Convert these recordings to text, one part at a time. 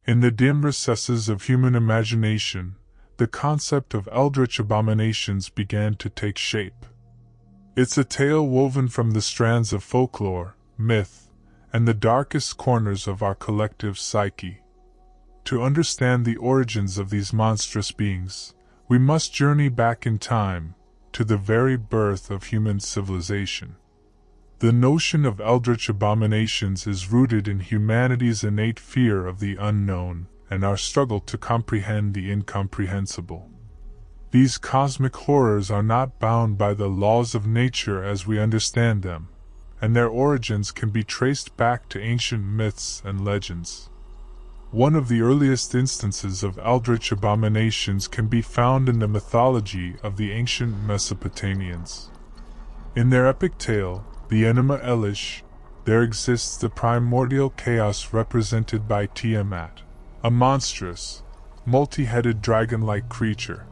In the dim recesses of human imagination, the concept of Eldritch Abominations began to take shape. It's a tale woven from the strands of folklore, myth, and the darkest corners of our collective psyche. To understand the origins of these monstrous beings, we must journey back in time, to the very birth of human civilization. The notion of Eldritch Abominations is rooted in humanity's innate fear of the unknown and our struggle to comprehend the incomprehensible. These cosmic horrors are not bound by the laws of nature as we understand them, and their origins can be traced back to ancient myths and legends. One of the earliest instances of Eldritch Abominations can be found in the mythology of the ancient Mesopotamians. In their epic tale, the Enuma Elish, there exists the primordial chaos represented by Tiamat, a monstrous, multi-headed dragon-like creature.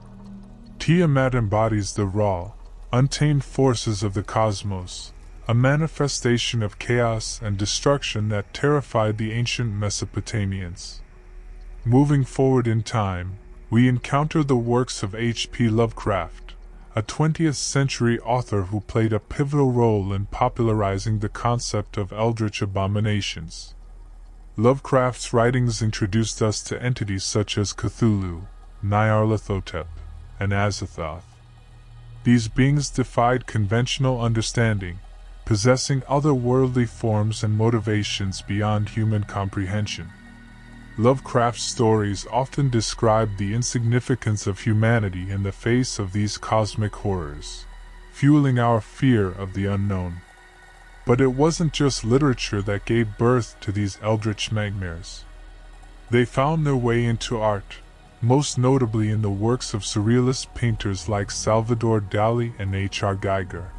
Tiamat embodies the raw, untamed forces of the cosmos, a manifestation of chaos and destruction that terrified the ancient Mesopotamians. Moving forward in time, we encounter the works of H.P. Lovecraft, a 20th century author who played a pivotal role in popularizing the concept of Eldritch Abominations. Lovecraft's writings introduced us to entities such as Cthulhu, Nyarlathotep, and Azathoth. These beings defied conventional understanding, possessing otherworldly forms and motivations beyond human comprehension. Lovecraft's stories often describe the insignificance of humanity in the face of these cosmic horrors, fueling our fear of the unknown. But it wasn't just literature that gave birth to these eldritch nightmares. They found their way into art, most notably in the works of surrealist painters like Salvador Dali and H.R. Giger.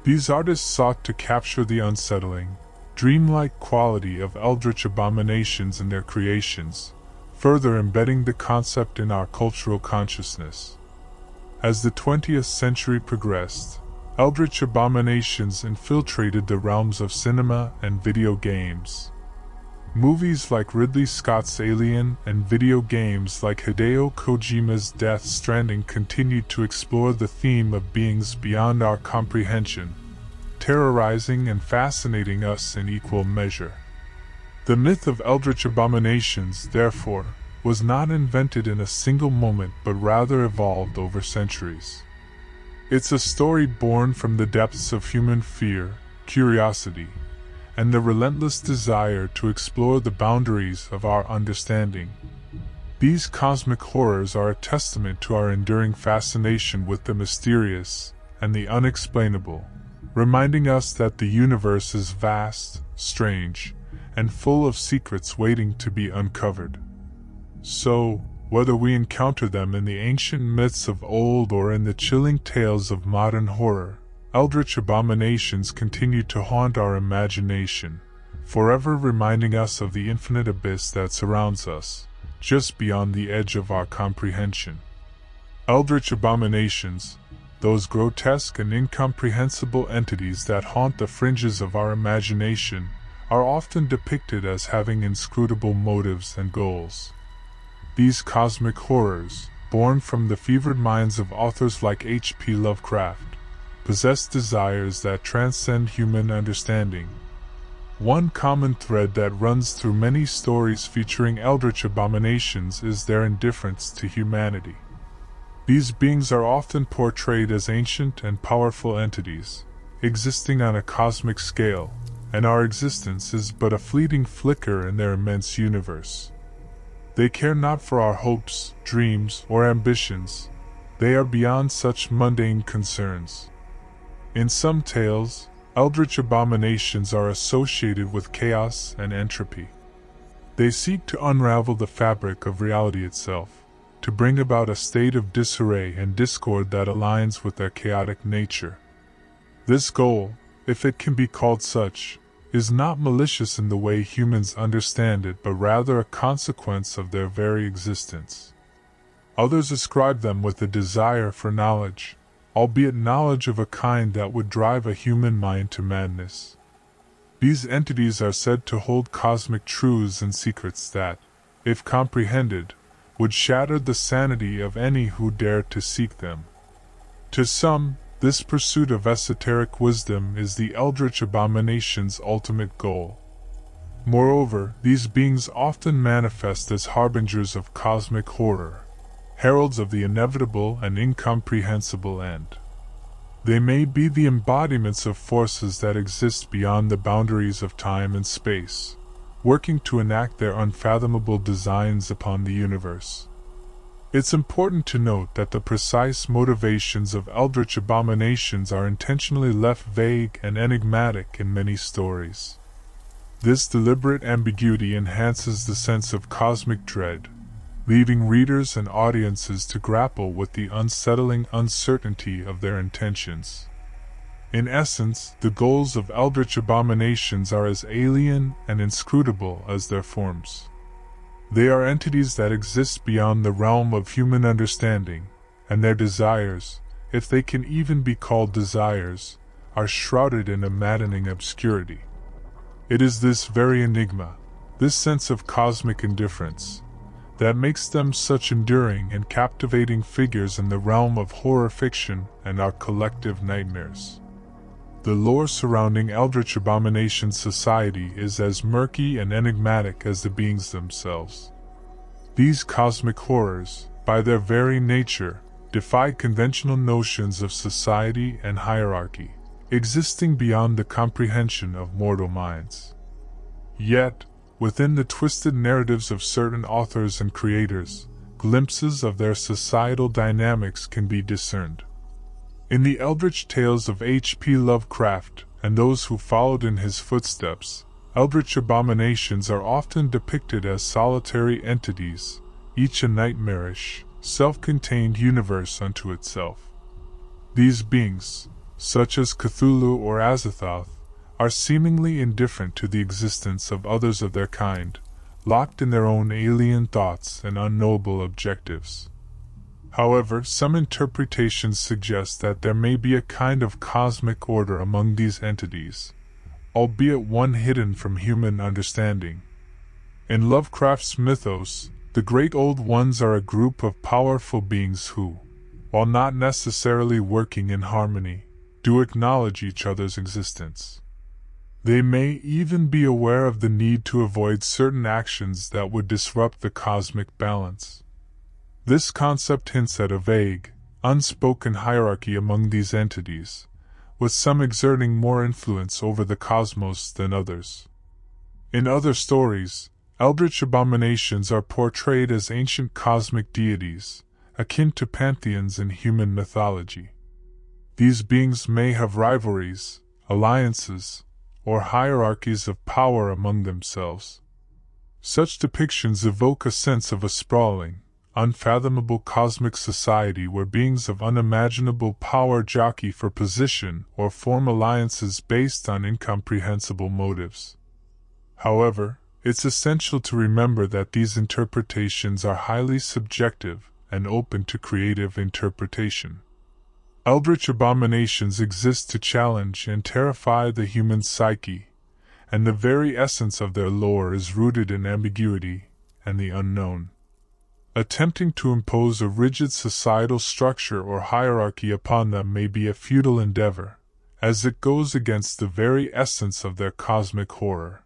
These artists sought to capture the unsettling, dreamlike quality of Eldritch Abominations in their creations, further embedding the concept in our cultural consciousness. As the 20th century progressed, Eldritch Abominations infiltrated the realms of cinema and video games. Movies like Ridley Scott's Alien and video games like Hideo Kojima's Death Stranding continued to explore the theme of beings beyond our comprehension, terrorizing and fascinating us in equal measure. The myth of Eldritch Abominations, therefore, was not invented in a single moment but rather evolved over centuries. It's a story born from the depths of human fear, curiosity, and the relentless desire to explore the boundaries of our understanding. These cosmic horrors are a testament to our enduring fascination with the mysterious and the unexplainable, reminding us that the universe is vast, strange, and full of secrets waiting to be uncovered. So, whether we encounter them in the ancient myths of old or in the chilling tales of modern horror, Eldritch Abominations continue to haunt our imagination, forever reminding us of the infinite abyss that surrounds us, just beyond the edge of our comprehension. Eldritch Abominations, those grotesque and incomprehensible entities that haunt the fringes of our imagination, are often depicted as having inscrutable motives and goals. These cosmic horrors, born from the fevered minds of authors like H.P. Lovecraft, possess desires that transcend human understanding. One common thread that runs through many stories featuring Eldritch Abominations is their indifference to humanity. These beings are often portrayed as ancient and powerful entities, existing on a cosmic scale, and our existence is but a fleeting flicker in their immense universe. They care not for our hopes, dreams, or ambitions. They are beyond such mundane concerns. In some tales, Eldritch Abominations are associated with chaos and entropy. They seek to unravel the fabric of reality itself, to bring about a state of disarray and discord that aligns with their chaotic nature. This goal, if it can be called such, is not malicious in the way humans understand it but rather a consequence of their very existence. Others ascribe them with a desire for knowledge, albeit knowledge of a kind that would drive a human mind to madness. These entities are said to hold cosmic truths and secrets that, if comprehended, would shatter the sanity of any who dared to seek them. To some, this pursuit of esoteric wisdom is the Eldritch Abominations' ultimate goal. Moreover, these beings often manifest as harbingers of cosmic horror, heralds of the inevitable and incomprehensible end. They may be the embodiments of forces that exist beyond the boundaries of time and space, working to enact their unfathomable designs upon the universe. It's important to note that the precise motivations of Eldritch Abominations are intentionally left vague and enigmatic in many stories. This deliberate ambiguity enhances the sense of cosmic dread, leaving readers and audiences to grapple with the unsettling uncertainty of their intentions. In essence, the goals of Eldritch Abominations are as alien and inscrutable as their forms. They are entities that exist beyond the realm of human understanding, and their desires, if they can even be called desires, are shrouded in a maddening obscurity. It is this very enigma, this sense of cosmic indifference, that makes them such enduring and captivating figures in the realm of horror fiction and our collective nightmares. The lore surrounding Eldritch Abominations society is as murky and enigmatic as the beings themselves. These cosmic horrors, by their very nature, defy conventional notions of society and hierarchy, existing beyond the comprehension of mortal minds. Yet, within the twisted narratives of certain authors and creators, glimpses of their societal dynamics can be discerned. In the eldritch tales of H.P. Lovecraft and those who followed in his footsteps, Eldritch Abominations are often depicted as solitary entities, each a nightmarish, self-contained universe unto itself. These beings, such as Cthulhu or Azathoth, are seemingly indifferent to the existence of others of their kind, locked in their own alien thoughts and unknowable objectives. However, some interpretations suggest that there may be a kind of cosmic order among these entities, albeit one hidden from human understanding. In Lovecraft's mythos, the Great Old Ones are a group of powerful beings who, while not necessarily working in harmony, do acknowledge each other's existence. They may even be aware of the need to avoid certain actions that would disrupt the cosmic balance. This concept hints at a vague, unspoken hierarchy among these entities, with some exerting more influence over the cosmos than others. In other stories, Eldritch Abominations are portrayed as ancient cosmic deities, akin to pantheons in human mythology. These beings may have rivalries, alliances, or hierarchies of power among themselves. Such depictions evoke a sense of a sprawling, unfathomable cosmic society where beings of unimaginable power jockey for position or form alliances based on incomprehensible motives. However, it's essential to remember that these interpretations are highly subjective and open to creative interpretation. Eldritch Abominations exist to challenge and terrify the human psyche, and the very essence of their lore is rooted in ambiguity and the unknown. Attempting to impose a rigid societal structure or hierarchy upon them may be a futile endeavor, as it goes against the very essence of their cosmic horror.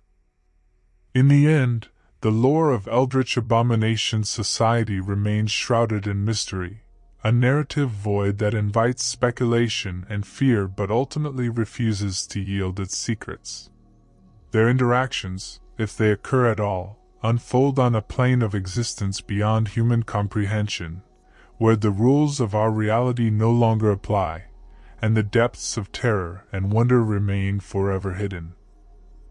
In the end, the lore of Eldritch Abominations society remains shrouded in mystery, a narrative void that invites speculation and fear but ultimately refuses to yield its secrets. Their interactions, if they occur at all, unfold on a plane of existence beyond human comprehension, where the rules of our reality no longer apply, and the depths of terror and wonder remain forever hidden.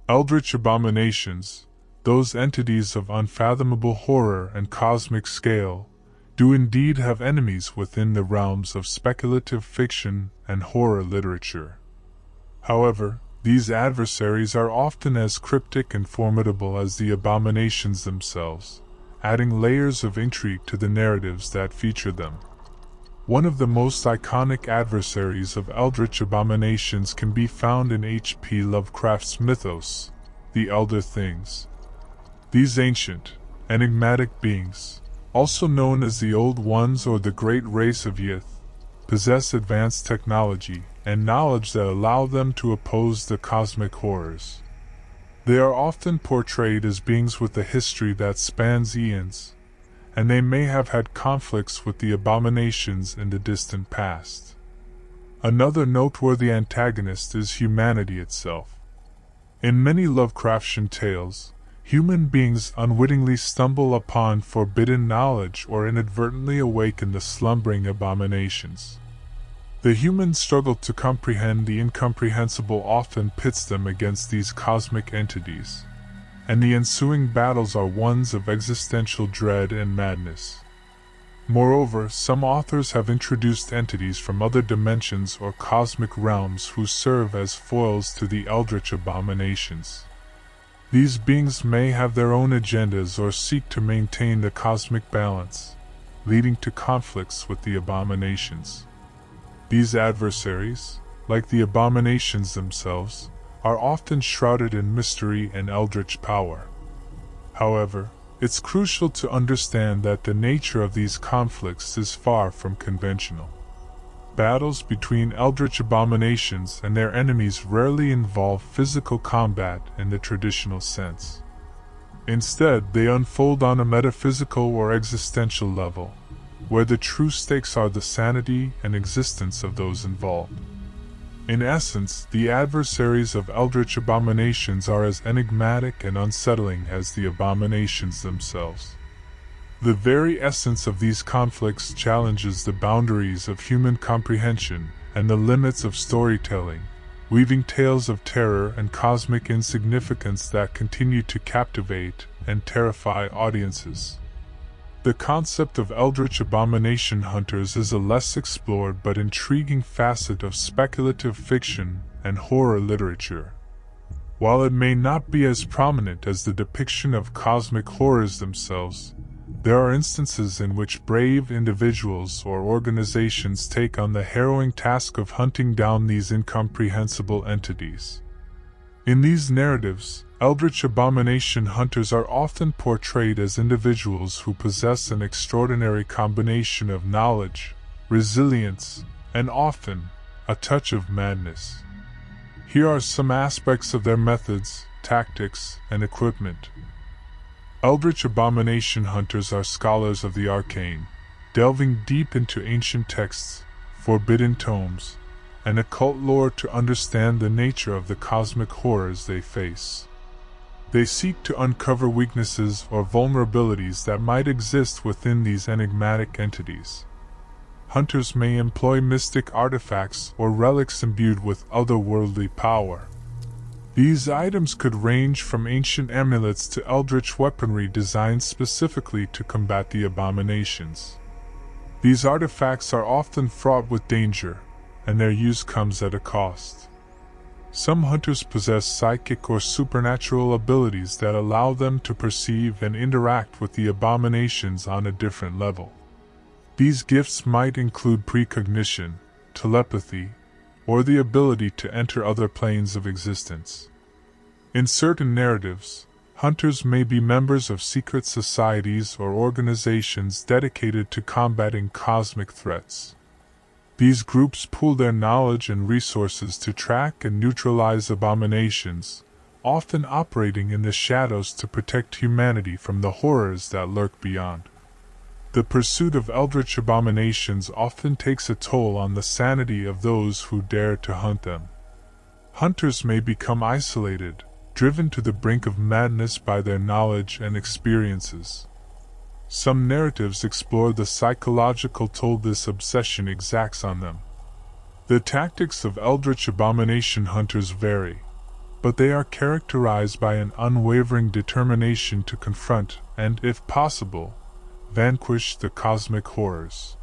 Eldritch Abominations, those entities of unfathomable horror and cosmic scale, do indeed have enemies within the realms of speculative fiction and horror literature. However, these adversaries are often as cryptic and formidable as the abominations themselves, adding layers of intrigue to the narratives that feature them. One of the most iconic adversaries of Eldritch Abominations can be found in H.P. Lovecraft's mythos, the Elder Things. These ancient, Enigmatic beings, also known as the Old Ones or the Great Race of Yith, possess advanced technology and knowledge that allow them to oppose the cosmic horrors. They are often portrayed as beings with a history that spans eons, and they may have had conflicts with the abominations in the distant past. Another noteworthy antagonist is humanity itself. In many Lovecraftian tales, human beings unwittingly stumble upon forbidden knowledge or inadvertently awaken the slumbering abominations. The human struggle to comprehend the incomprehensible often pits them against these cosmic entities, and the ensuing battles are ones of existential dread and madness. Moreover, some authors have introduced entities from other dimensions or cosmic realms who serve as foils to the Eldritch Abominations. These beings may have their own agendas or seek to maintain the cosmic balance, leading to conflicts with the abominations. These adversaries, like the abominations themselves, are often shrouded in mystery and eldritch power. However, it's crucial to understand that the nature of these conflicts is far from conventional. Battles between eldritch abominations and their enemies rarely involve physical combat in the traditional sense. Instead, they unfold on a metaphysical or existential level, where the true stakes are the sanity and existence of those involved. In essence, the adversaries of Eldritch Abominations are as enigmatic and unsettling as the abominations themselves. The very essence of these conflicts challenges the boundaries of human comprehension and the limits of storytelling, weaving tales of terror and cosmic insignificance that continue to captivate and terrify audiences. The concept of Eldritch Abomination hunters is a less explored but intriguing facet of speculative fiction and horror literature. While it may not be as prominent as the depiction of cosmic horrors themselves, there are instances in which brave individuals or organizations take on the harrowing task of hunting down these incomprehensible entities. In these narratives, Eldritch Abomination hunters are often portrayed as individuals who possess an extraordinary combination of knowledge, resilience, and often a touch of madness. Here are some aspects of their methods, tactics, and equipment. Eldritch Abomination hunters are scholars of the arcane, delving deep into ancient texts, forbidden tomes, and occult lore to understand the nature of the cosmic horrors they face. They seek to uncover weaknesses or vulnerabilities that might exist within these enigmatic entities. Hunters may employ mystic artifacts or relics imbued with otherworldly power. These items could range from ancient amulets to eldritch weaponry designed specifically to combat the abominations. These artifacts are often fraught with danger, and their use comes at a cost. Some hunters possess psychic or supernatural abilities that allow them to perceive and interact with the abominations on a different level. These gifts might include precognition, telepathy, or the ability to enter other planes of existence. In certain narratives, hunters may be members of secret societies or organizations dedicated to combating cosmic threats. These groups pool their knowledge and resources to track and neutralize abominations, often operating in the shadows to protect humanity from the horrors that lurk beyond. The pursuit of eldritch abominations often takes a toll on the sanity of those who dare to hunt them. Hunters may become isolated, driven to the brink of madness by their knowledge and experiences. Some narratives explore the psychological toll this obsession exacts on them. The tactics of Eldritch Abomination hunters vary, but they are characterized by an unwavering determination to confront and, if possible, vanquish the cosmic horrors.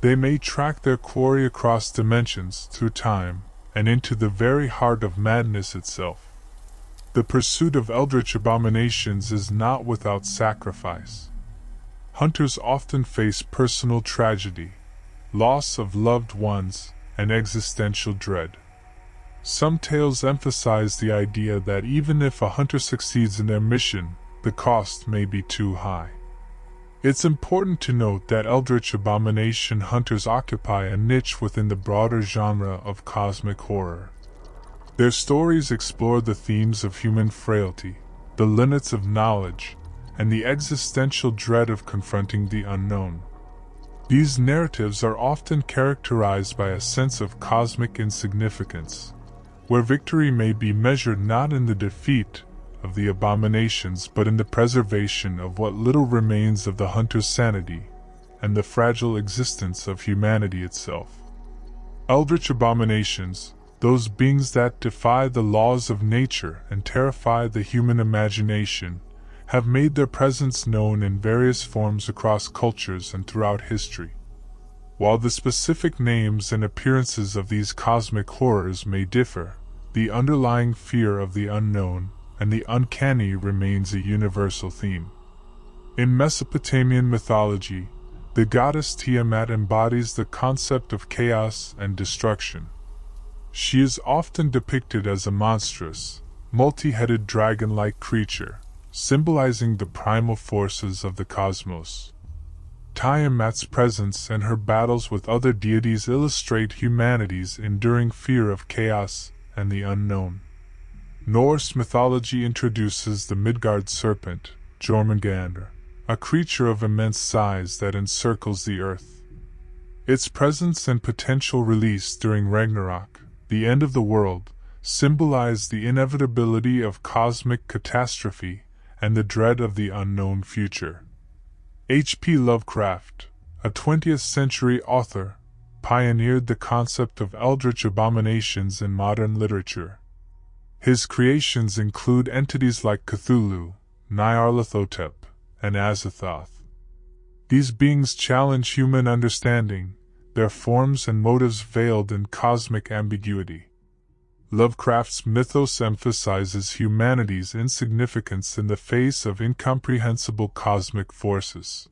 They may track their quarry across dimensions, through time, and into the very heart of madness itself. The pursuit of Eldritch Abominations is not without sacrifice. Hunters often face personal tragedy, loss of loved ones, and existential dread. Some tales emphasize the idea that even if a hunter succeeds in their mission, the cost may be too high. It's important to note that Eldritch Abomination hunters occupy a niche within the broader genre of cosmic horror. Their stories explore the themes of human frailty, the limits of knowledge, and the existential dread of confronting the unknown. These narratives are often characterized by a sense of cosmic insignificance, where victory may be measured not in the defeat of the abominations but in the preservation of what little remains of the hunter's sanity and the fragile existence of humanity itself. Eldritch abominations, those beings that defy the laws of nature and terrify the human imagination, have made their presence known in various forms across cultures and throughout history. While the specific names and appearances of these cosmic horrors may differ, the underlying fear of the unknown and the uncanny remains a universal theme. In Mesopotamian mythology, the goddess Tiamat embodies the concept of chaos and destruction. She is often depicted as a monstrous, multi-headed dragon-like creature, symbolizing the primal forces of the cosmos. Tiamat's presence and her battles with other deities illustrate humanity's enduring fear of chaos and the unknown. Norse mythology introduces the Midgard serpent, Jormungandr, a creature of immense size that encircles the earth. Its presence and potential release during Ragnarok, the end of the world, symbolize the inevitability of cosmic catastrophe and the dread of the unknown future. H.P. Lovecraft, a 20th century author, pioneered the concept of eldritch abominations in modern literature. His creations include entities like Cthulhu, Nyarlathotep, and Azathoth. These beings challenge human understanding, their forms and motives veiled in cosmic ambiguity. Lovecraft's mythos emphasizes humanity's insignificance in the face of incomprehensible cosmic forces.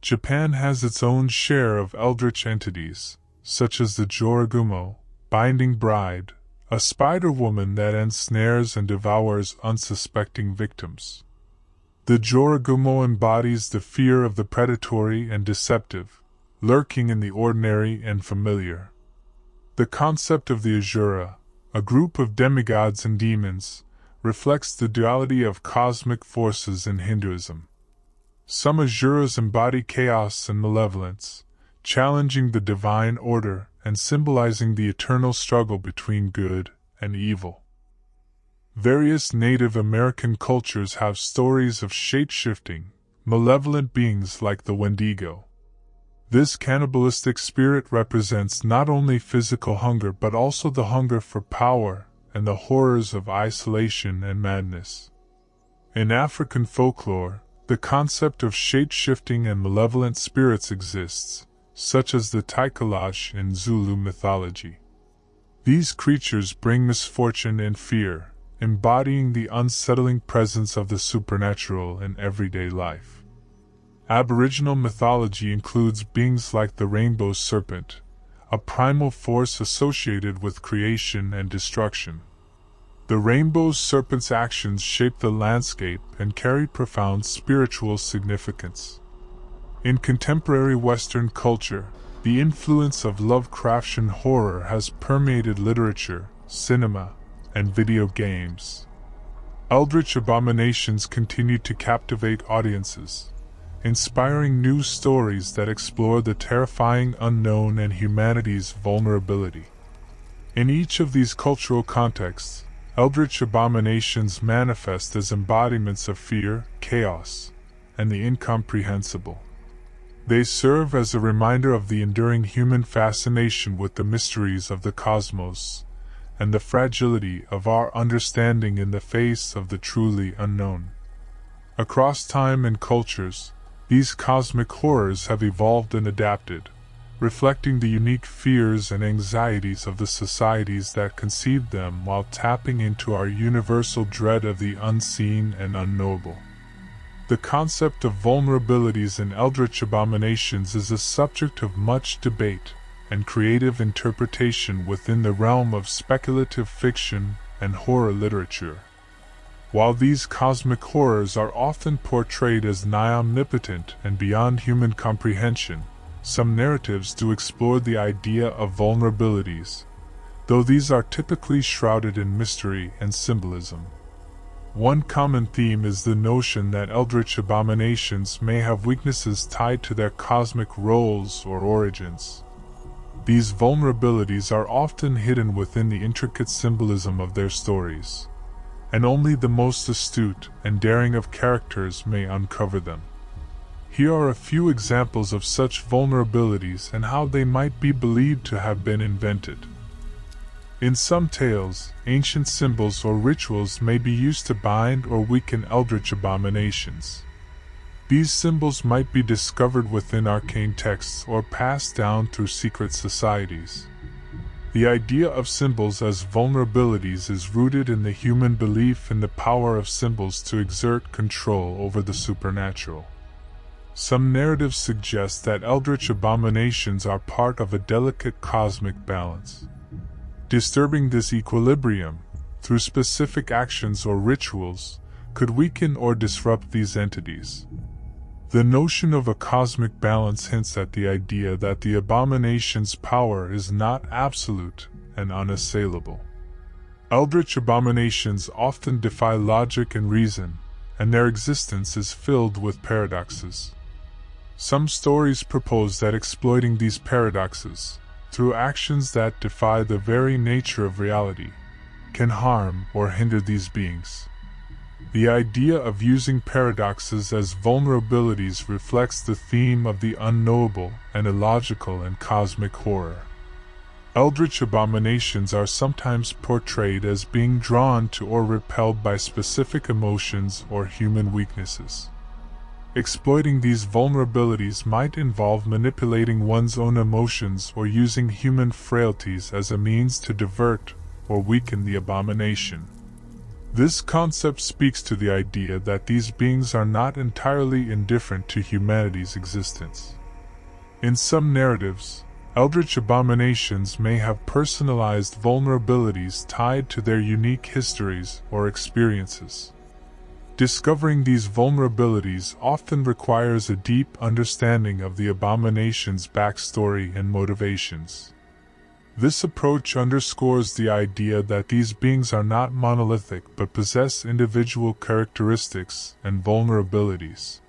Japan has its own share of eldritch entities, such as the Joragumo, Binding Bride, a spider-woman that ensnares and devours unsuspecting victims. The Joragumo embodies the fear of the predatory and deceptive, lurking in the ordinary and familiar. The concept of the Asura, a group of demigods and demons, reflects the duality of cosmic forces in Hinduism. Some Asuras embody chaos and malevolence, challenging the divine order and symbolizing the eternal struggle between good and evil. Various Native American cultures have stories of shape-shifting, malevolent beings like the Wendigo. This cannibalistic spirit represents not only physical hunger but also the hunger for power and the horrors of isolation and madness. In African folklore, the concept of shape-shifting and malevolent spirits exists, such as the Tikoloshe in Zulu mythology. These creatures bring misfortune and fear, embodying the unsettling presence of the supernatural in everyday life. Aboriginal mythology includes beings like the Rainbow Serpent, a primal force associated with creation and destruction. The Rainbow Serpent's actions shape the landscape and carry profound spiritual significance. In contemporary Western culture, the influence of Lovecraftian horror has permeated literature, cinema, and video games. Eldritch abominations continue to captivate audiences, inspiring new stories that explore the terrifying unknown and humanity's vulnerability. In each of these cultural contexts, eldritch abominations manifest as embodiments of fear, chaos, and the incomprehensible. They serve as a reminder of the enduring human fascination with the mysteries of the cosmos and the fragility of our understanding in the face of the truly unknown. Across time and cultures, these cosmic horrors have evolved and adapted, reflecting the unique fears and anxieties of the societies that conceived them while tapping into our universal dread of the unseen and unknowable. The concept of vulnerabilities in eldritch abominations is a subject of much debate and creative interpretation within the realm of speculative fiction and horror literature. While these cosmic horrors are often portrayed as nigh omnipotent and beyond human comprehension, some narratives do explore the idea of vulnerabilities, though these are typically shrouded in mystery and symbolism. One common theme is the notion that Eldritch Abominations may have weaknesses tied to their cosmic roles or origins. These vulnerabilities are often hidden within the intricate symbolism of their stories, and only the most astute and daring of characters may uncover them. Here are a few examples of such vulnerabilities and how they might be believed to have been invented. In some tales, ancient symbols or rituals may be used to bind or weaken Eldritch Abominations. These symbols might be discovered within arcane texts or passed down through secret societies. The idea of symbols as vulnerabilities is rooted in the human belief in the power of symbols to exert control over the supernatural. Some narratives suggest that Eldritch Abominations are part of a delicate cosmic balance. Disturbing this equilibrium, through specific actions or rituals, could weaken or disrupt these entities. The notion of a cosmic balance hints at the idea that the abomination's power is not absolute and unassailable. Eldritch abominations often defy logic and reason, and their existence is filled with paradoxes. Some stories propose that exploiting these paradoxes, through actions that defy the very nature of reality, can harm or hinder these beings. The idea of using paradoxes as vulnerabilities reflects the theme of the unknowable and illogical in cosmic horror. Eldritch abominations are sometimes portrayed as being drawn to or repelled by specific emotions or human weaknesses. Exploiting these vulnerabilities might involve manipulating one's own emotions or using human frailties as a means to divert or weaken the abomination. This concept speaks to the idea that these beings are not entirely indifferent to humanity's existence. In some narratives, Eldritch abominations may have personalized vulnerabilities tied to their unique histories or experiences. Discovering these vulnerabilities often requires a deep understanding of the abomination's backstory and motivations. This approach underscores the idea that these beings are not monolithic but possess individual characteristics and vulnerabilities.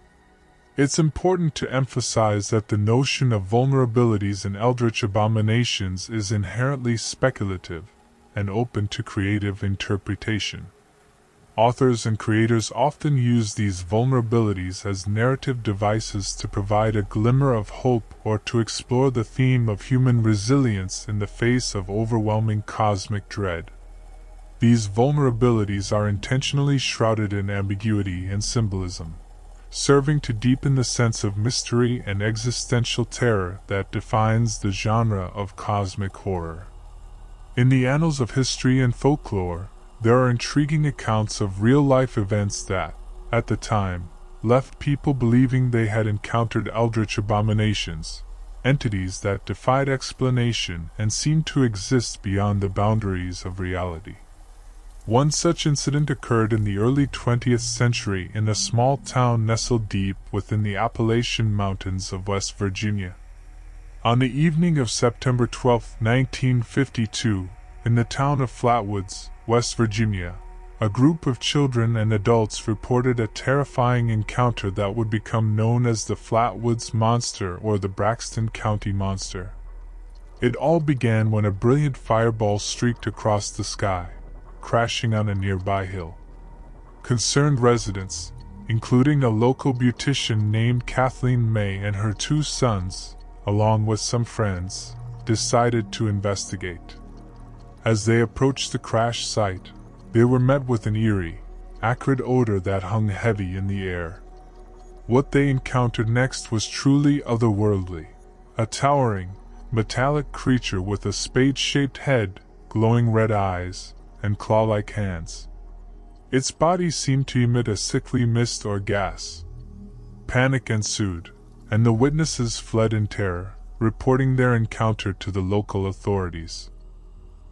It's important to emphasize that the notion of vulnerabilities in Eldritch abominations is inherently speculative and open to creative interpretation. Authors and creators often use these vulnerabilities as narrative devices to provide a glimmer of hope or to explore the theme of human resilience in the face of overwhelming cosmic dread. These vulnerabilities are intentionally shrouded in ambiguity and symbolism, serving to deepen the sense of mystery and existential terror that defines the genre of cosmic horror. In the annals of history and folklore, there are intriguing accounts of real-life events that, at the time, left people believing they had encountered Eldritch abominations, entities that defied explanation and seemed to exist beyond the boundaries of reality. One such incident occurred in the early 20th century in a small town nestled deep within the Appalachian Mountains of West Virginia. On the evening of September 12, 1952, in the town of Flatwoods, West Virginia, a group of children and adults reported a terrifying encounter that would become known as the Flatwoods Monster or the Braxton County Monster. It all began when a brilliant fireball streaked across the sky, crashing on a nearby hill. Concerned residents, including a local beautician named Kathleen May and her 2 sons, along with some friends, decided to investigate. As they approached the crash site, they were met with an eerie, acrid odor that hung heavy in the air. What they encountered next was truly otherworldly. A towering, metallic creature with a spade-shaped head, glowing red eyes, and claw-like hands. Its body seemed to emit a sickly mist or gas. Panic ensued, and the witnesses fled in terror, reporting their encounter to the local authorities.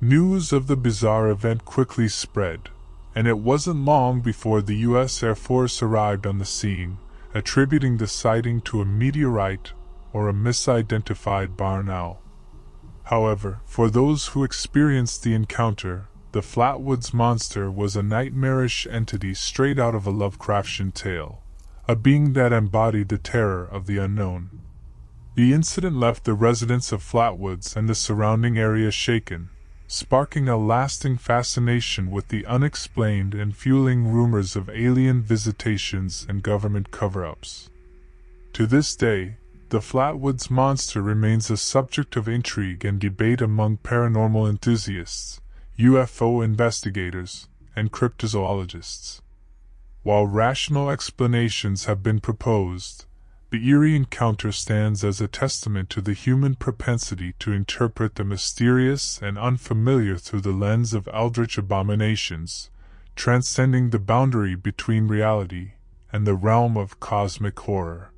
News of the bizarre event quickly spread, and it wasn't long before the U.S. Air Force arrived on the scene, attributing the sighting to a meteorite or a misidentified barn owl. However, for those who experienced the encounter, the Flatwoods monster was a nightmarish entity straight out of a Lovecraftian tale, a being that embodied the terror of the unknown. The incident left the residents of Flatwoods and the surrounding area shaken, sparking a lasting fascination with the unexplained and fueling rumors of alien visitations and government cover-ups. To this day, the Flatwoods monster remains a subject of intrigue and debate among paranormal enthusiasts, UFO investigators, and cryptozoologists. While rational explanations have been proposed, the eerie encounter stands as a testament to the human propensity to interpret the mysterious and unfamiliar through the lens of Eldritch Abominations, transcending the boundary between reality and the realm of cosmic horror.